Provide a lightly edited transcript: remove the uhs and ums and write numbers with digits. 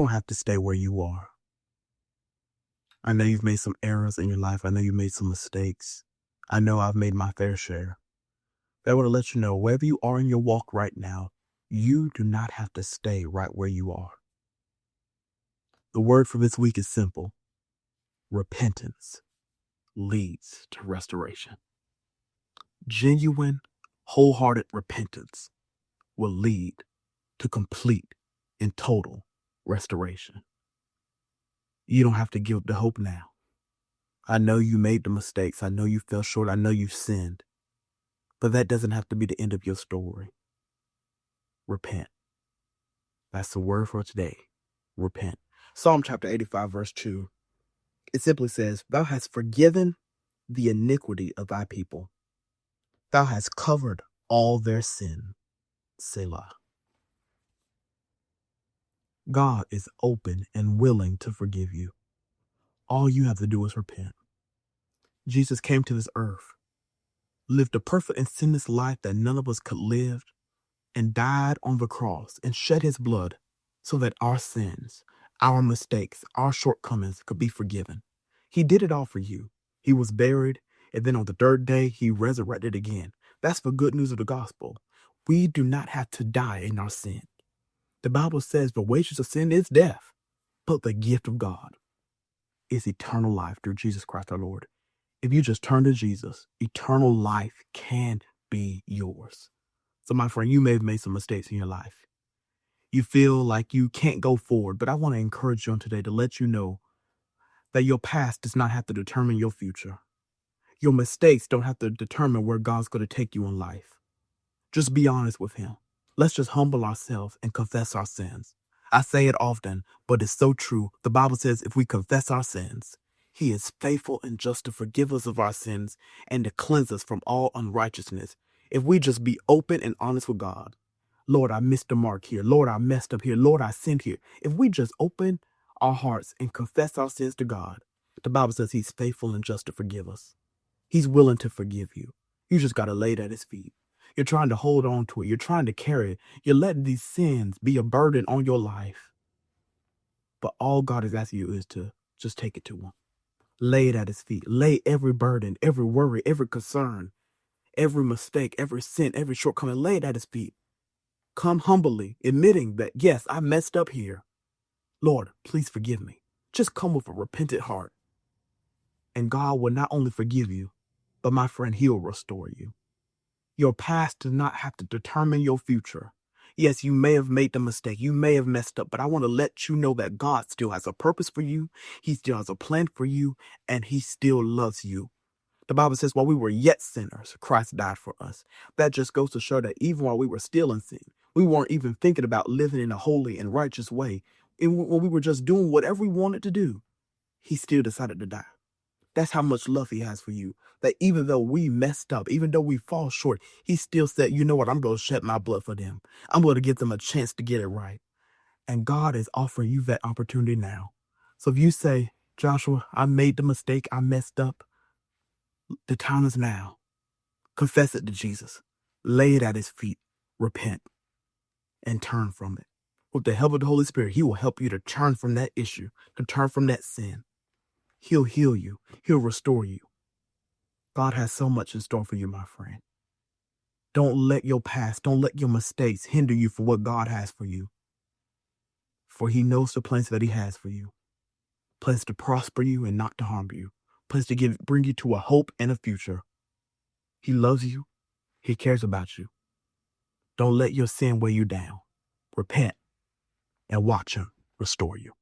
You don't have to stay where you are. I know you've made some errors in your life. I know you made some mistakes. I know I've made my fair share. But I want to let you know, wherever you are in your walk right now, you do not have to stay right where you are. The word for this week is simple. Repentance leads to restoration. Genuine, wholehearted repentance will lead to complete and total restoration. You don't have to give up the hope now. I know you made the mistakes. I know you fell short. I know you've sinned. But that doesn't have to be the end of your story. Repent. That's the word for today. Repent. Psalm chapter 85, verse 2. It simply says, "Thou hast forgiven the iniquity of thy people. Thou hast covered all their sin." Selah. God is open and willing to forgive you. All you have to do is repent. Jesus came to this earth, lived a perfect and sinless life that none of us could live, and died on the cross and shed his blood so that our sins, our mistakes, our shortcomings could be forgiven. He did it all for you. He was buried, and then on the third day, he resurrected again. That's the good news of the gospel. We do not have to die in our sin. The Bible says the wages of sin is death, but the gift of God is eternal life through Jesus Christ our Lord. If you just turn to Jesus, eternal life can be yours. So my friend, you may have made some mistakes in your life. You feel like you can't go forward, but I want to encourage you on today to let you know that your past does not have to determine your future. Your mistakes don't have to determine where God's going to take you in life. Just be honest with him. Let's just humble ourselves and confess our sins. I say it often, but it's so true. The Bible says if we confess our sins, he is faithful and just to forgive us of our sins and to cleanse us from all unrighteousness. If we just be open and honest with God, Lord, I missed the mark here. Lord, I messed up here. Lord, I sinned here. If we just open our hearts and confess our sins to God, the Bible says he's faithful and just to forgive us. He's willing to forgive you. You just got to lay it at his feet. You're trying to hold on to it. You're trying to carry it. You're letting these sins be a burden on your life. But all God is asking you is to just take it to him. Lay it at his feet. Lay every burden, every worry, every concern, every mistake, every sin, every shortcoming. Lay it at his feet. Come humbly, admitting that, yes, I messed up here. Lord, please forgive me. Just come with a repentant heart. And God will not only forgive you, but my friend, he'll restore you. Your past does not have to determine your future. Yes, you may have made the mistake. You may have messed up, but I want to let you know that God still has a purpose for you. He still has a plan for you, and he still loves you. The Bible says while we were yet sinners, Christ died for us. That just goes to show that even while we were still in sin, we weren't even thinking about living in a holy and righteous way. And when we were just doing whatever we wanted to do, he still decided to die. That's how much love he has for you. That even though we messed up, even though we fall short, he still said, you know what, I'm going to shed my blood for them. I'm going to give them a chance to get it right. And God is offering you that opportunity now. So if you say, Joshua, I made the mistake, I messed up, the time is now. Confess it to Jesus. Lay it at his feet. Repent and turn from it. With the help of the Holy Spirit, he will help you to turn from that issue, to turn from that sin. He'll heal you. He'll restore you. God has so much in store for you, my friend. Don't let your past, don't let your mistakes hinder you for what God has for you. For he knows the plans that he has for you. Plans to prosper you and not to harm you. Plans to bring you to a hope and a future. He loves you. He cares about you. Don't let your sin weigh you down. Repent and watch him restore you.